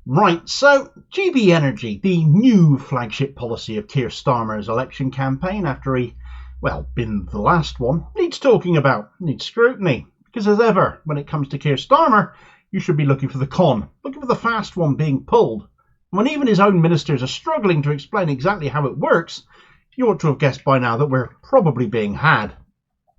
Right, so GB Energy, the new flagship policy of Keir Starmer's election campaign after he, been the last one, needs talking about, needs scrutiny. Because as ever, when it comes to Keir Starmer, you should be looking for the con, looking for the fast one being pulled. When even his own ministers are struggling to explain exactly how it works, you ought to have guessed by now that we're probably being had.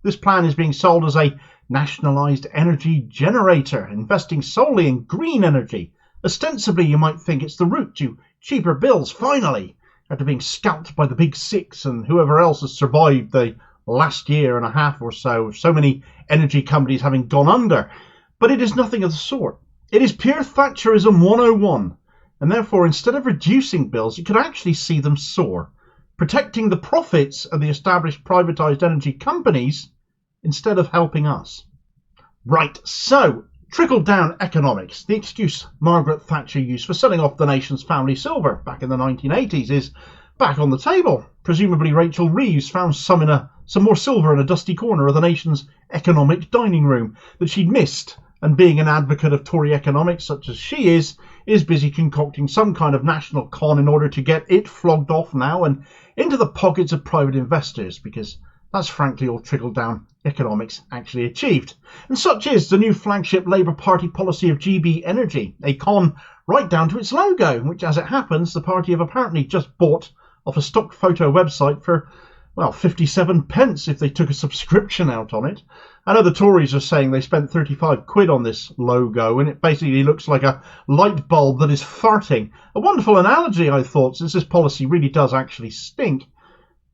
This plan is being sold as a nationalised energy generator, investing solely in green energy. Ostensibly, you might think it's the route to cheaper bills, finally, after being scalped by the big six and whoever else has survived the last year and a half or so many energy companies having gone under. But it is nothing of the sort. It is pure Thatcherism 101, and therefore, instead of reducing bills, you could actually see them soar, protecting the profits of the established privatised energy companies instead of helping us. Right, so trickle-down economics, the excuse Margaret Thatcher used for selling off the nation's family silver back in the 1980s, is back on the table. Presumably Rachel Reeves found some more silver in a dusty corner of the nation's economic dining room that she'd missed, and being an advocate of Tory economics such as she is busy concocting some kind of national con in order to get it flogged off now and into the pockets of private investors, because that's frankly all trickle-down economics actually achieved. And such is the new flagship Labour Party policy of GB Energy, a con right down to its logo, which, as it happens, the party have apparently just bought off a stock photo website for, 57 pence if they took a subscription out on it. I know the Tories are saying they spent 35 quid on this logo, and it basically looks like a light bulb that is farting. A wonderful analogy, I thought, since this policy really does actually stink.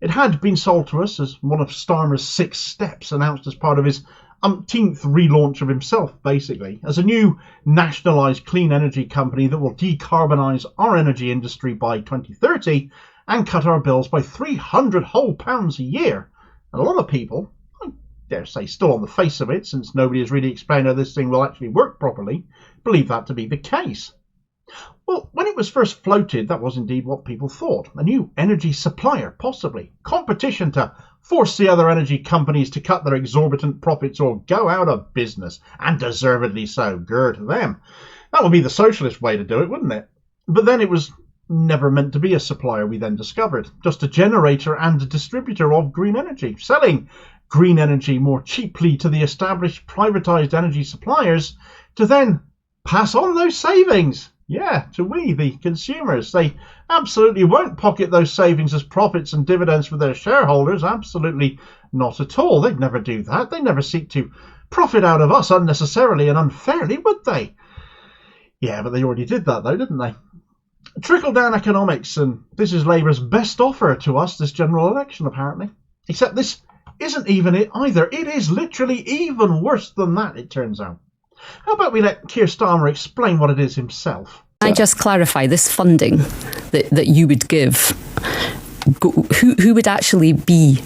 It had been sold to us as one of Starmer's 6 steps, announced as part of his umpteenth relaunch of himself, basically, as a new nationalised clean energy company that will decarbonise our energy industry by 2030 and cut our bills by £300 whole pounds a year. And a lot of people, I dare say still on the face of it, since nobody has really explained how this thing will actually work properly, believe that to be the case. Well, when it was first floated, that was indeed what people thought. A new energy supplier, possibly. Competition to force the other energy companies to cut their exorbitant profits or go out of business. And deservedly so. Grr to them. That would be the socialist way to do it, wouldn't it? But then it was never meant to be a supplier, we then discovered. Just a generator and a distributor of green energy. Selling green energy more cheaply to the established privatised energy suppliers to then pass on those savings. Yeah, to we, the consumers. They absolutely won't pocket those savings as profits and dividends for their shareholders. Absolutely not at all. They'd never do that. They'd never seek to profit out of us unnecessarily and unfairly, would they? Yeah, but they already did that, though, didn't they? Trickle-down economics, and this is Labour's best offer to us this general election, apparently. Except this isn't even it either. It is literally even worse than that, it turns out. How about we let Keir Starmer explain what it is himself? I just clarify this funding that you would give, who would actually be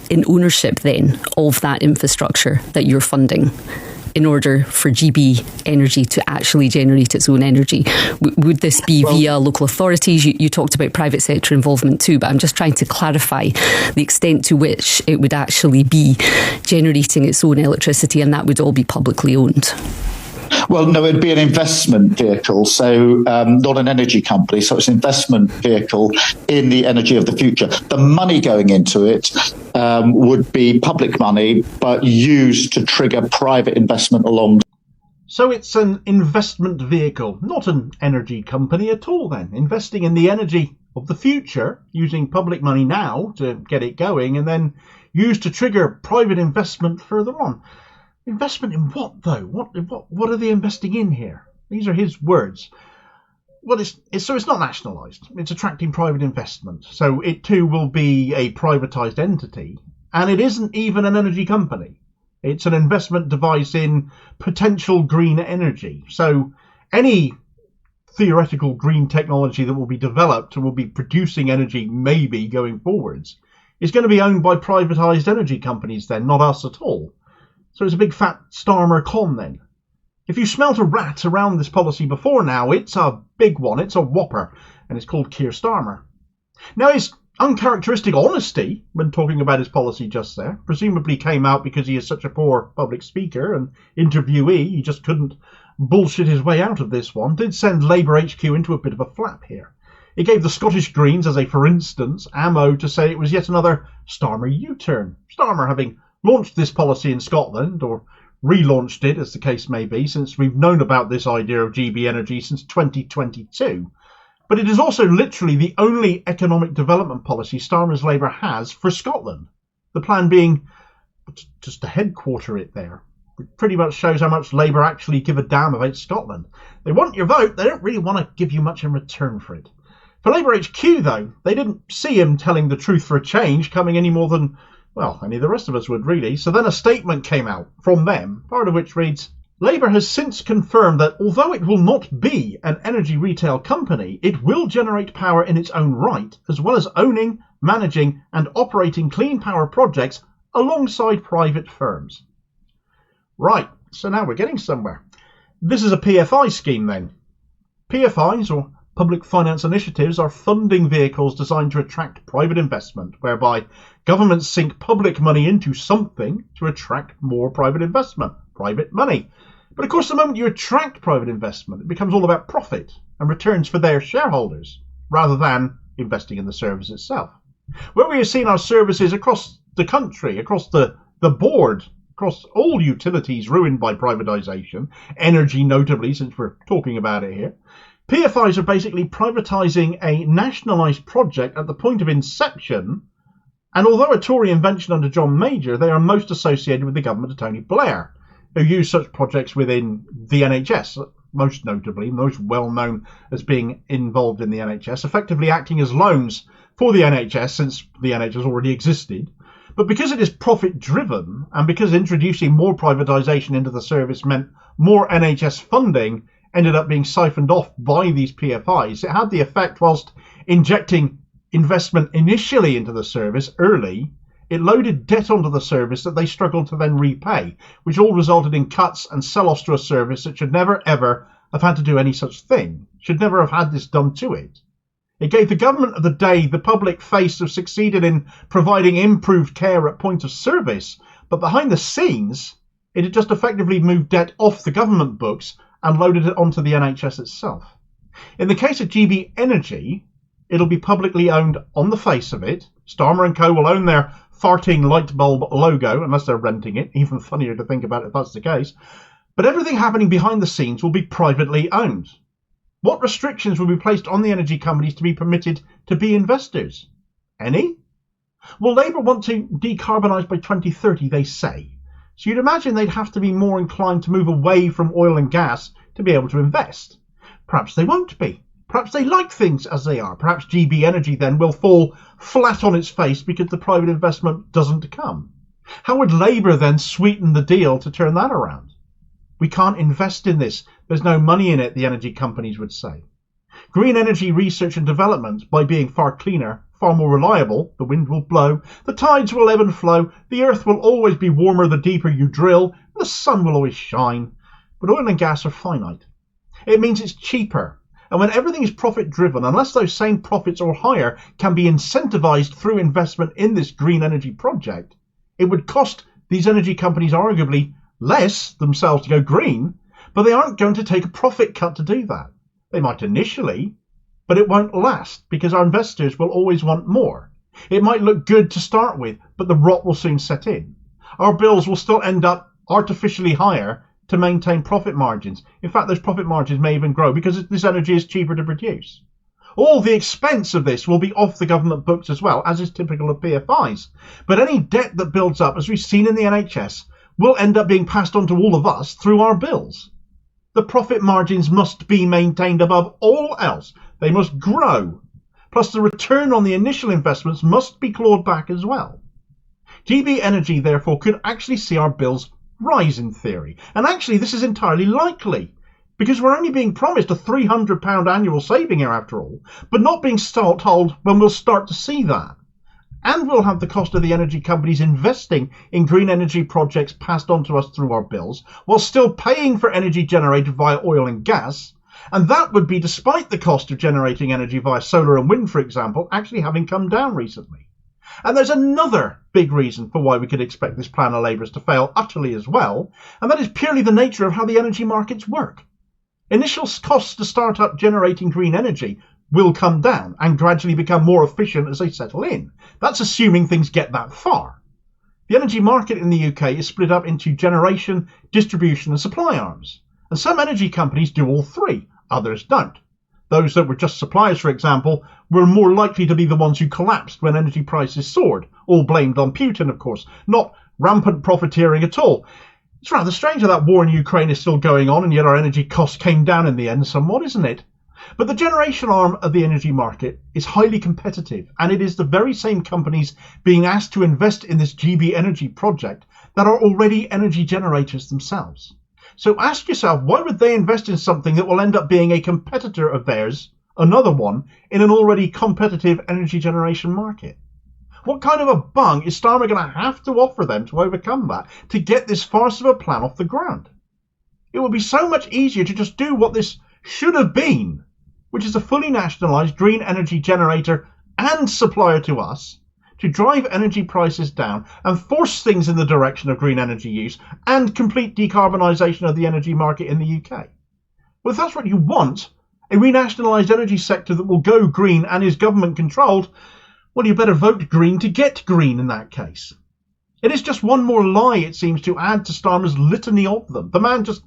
in ownership then of that infrastructure that you're funding in order for GB Energy to actually generate its own energy? Would this be via local authorities? You talked about private sector involvement too, but I'm just trying to clarify the extent to which it would actually be generating its own electricity, and that would all be publicly owned. Well, no, it'd be an investment vehicle, so not an energy company. So it's an investment vehicle in the energy of the future. The money going into it would be public money, but used to trigger private investment along. So it's an investment vehicle, not an energy company at all then, investing in the energy of the future, using public money now to get it going, and then used to trigger private investment further on. Investment in what, though? What are they investing in here? These are his words. Well, it's not nationalised. It's attracting private investment. So it too will be a privatised entity. And it isn't even an energy company. It's an investment device in potential green energy. So any theoretical green technology that will be developed and will be producing energy maybe going forwards is going to be owned by privatised energy companies then, not us at all. So it's a big fat Starmer con then. If you smelt a rat around this policy before now, it's a big one, it's a whopper, and it's called Keir Starmer. Now his uncharacteristic honesty when talking about his policy just there presumably came out because he is such a poor public speaker and interviewee, he just couldn't bullshit his way out of this one, did send Labour HQ into a bit of a flap here. It gave the Scottish Greens, as a for instance, ammo to say it was yet another Starmer U-turn. Starmer having launched this policy in Scotland, or relaunched it as the case may be, since we've known about this idea of GB Energy since 2022. But it is also literally the only economic development policy Starmer's Labour has for Scotland. The plan being just to headquarter it there. It pretty much shows how much Labour actually give a damn about Scotland. They want your vote, they don't really want to give you much in return for it. For Labour HQ, though, they didn't see him telling the truth for a change coming any more than, well, any of the rest of us would really. So then a statement came out from them, part of which reads, Labour has since confirmed that although it will not be an energy retail company, it will generate power in its own right, as well as owning, managing and operating clean power projects alongside private firms. Right, so now we're getting somewhere. This is a PFI scheme then. PFIs, or public finance initiatives, are funding vehicles designed to attract private investment, whereby governments sink public money into something to attract more private investment, private money. But of course, the moment you attract private investment, it becomes all about profit and returns for their shareholders, rather than investing in the service itself. Where we have seen our services across the country, across the board, across all utilities ruined by privatisation, energy notably, since we're talking about it here, PFIs are basically privatising a nationalised project at the point of inception, and although a Tory invention under John Major, they are most associated with the government of Tony Blair, who used such projects within the NHS, most notably, most well known as being involved in the NHS, effectively acting as loans for the NHS since the NHS already existed. But because it is profit driven, and because introducing more privatisation into the service meant more NHS funding ended up being siphoned off by these PFIs, it had the effect, whilst injecting investment initially into the service early, it loaded debt onto the service that they struggled to then repay, which all resulted in cuts and sell-offs to a service that should never ever have had to do any such thing, should never have had this done to it. It gave the government of the day the public face of succeeded in providing improved care at point of service, but behind the scenes, it had just effectively moved debt off the government books and loaded it onto the NHS itself. In the case of GB Energy, it'll be publicly owned on the face of it. Starmer & Co will own their farting light bulb logo, unless they're renting it. Even funnier to think about if that's the case. But everything happening behind the scenes will be privately owned. What restrictions will be placed on the energy companies to be permitted to be investors? Any? Well, Labour want to decarbonise by 2030, they say. So you'd imagine they'd have to be more inclined to move away from oil and gas to be able to invest. Perhaps they won't be. Perhaps they like things as they are. Perhaps GB Energy then will fall flat on its face because the private investment doesn't come. How would Labour then sweeten the deal to turn that around? We can't invest in this. There's no money in it, the energy companies would say. Green energy research and development, by being far cleaner, far more reliable, the wind will blow, the tides will ebb and flow, the earth will always be warmer the deeper you drill, and the sun will always shine. But oil and gas are finite. It means it's cheaper. And when everything is profit driven, unless those same profits or higher can be incentivised through investment in this green energy project, it would cost these energy companies arguably less themselves to go green, but they aren't going to take a profit cut to do that. They might initially, but it won't last because our investors will always want more. It might look good to start with, but the rot will soon set in. Our bills will still end up artificially higher to maintain profit margins. In fact, those profit margins may even grow because this energy is cheaper to produce. All the expense of this will be off the government books as well, as is typical of PFIs. But any debt that builds up, as we've seen in the NHS, will end up being passed on to all of us through our bills. The profit margins must be maintained above all else. They must grow. Plus the return on the initial investments must be clawed back as well. GB Energy, therefore, could actually see our bills rise in theory. And actually, this is entirely likely, because we're only being promised a £300 annual saving here after all, but not being told when we'll start to see that. And we'll have the cost of the energy companies investing in green energy projects passed on to us through our bills, while still paying for energy generated via oil and gas. And that would be despite the cost of generating energy via solar and wind, for example, actually having come down recently. And there's another big reason for why we could expect this plan of Labour's to fail utterly as well, and that is purely the nature of how the energy markets work. Initial costs to start up generating green energy will come down and gradually become more efficient as they settle in. That's assuming things get that far. The energy market in the UK is split up into generation, distribution and supply arms. And some energy companies do all three, others don't. Those that were just suppliers, for example, were more likely to be the ones who collapsed when energy prices soared, all blamed on Putin, of course, not rampant profiteering at all. It's rather strange that war in Ukraine is still going on, and yet our energy costs came down in the end somewhat, isn't it? But the generation arm of the energy market is highly competitive, and it is the very same companies being asked to invest in this GB Energy project that are already energy generators themselves. So ask yourself, why would they invest in something that will end up being a competitor of theirs, another one, in an already competitive energy generation market? What kind of a bung is Starmer going to have to offer them to overcome that, to get this farce of a plan off the ground? It would be so much easier to just do what this should have been, which is a fully nationalised green energy generator and supplier to us, to drive energy prices down and force things in the direction of green energy use and complete decarbonisation of the energy market in the UK. Well, if that's what you want, a renationalised energy sector that will go green and is government controlled, well, you better vote green to get green in that case. It is just one more lie, it seems, to add to Starmer's litany of them. The man just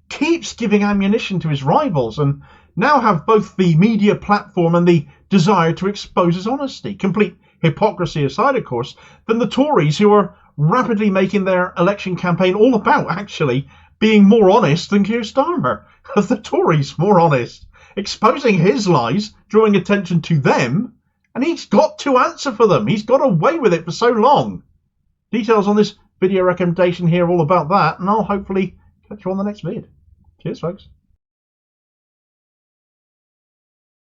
keeps giving ammunition to his rivals and now have both the media platform and the desire to expose his honesty. Complete hypocrisy aside, of course, than the Tories, who are rapidly making their election campaign all about actually being more honest than Keir Starmer. Of the Tories, more honest, exposing his lies, drawing attention to them, and he's got to answer for them. He's got away with it for so long. Details on this video recommendation here all about that, and I'll hopefully catch you on the next vid. Cheers, folks.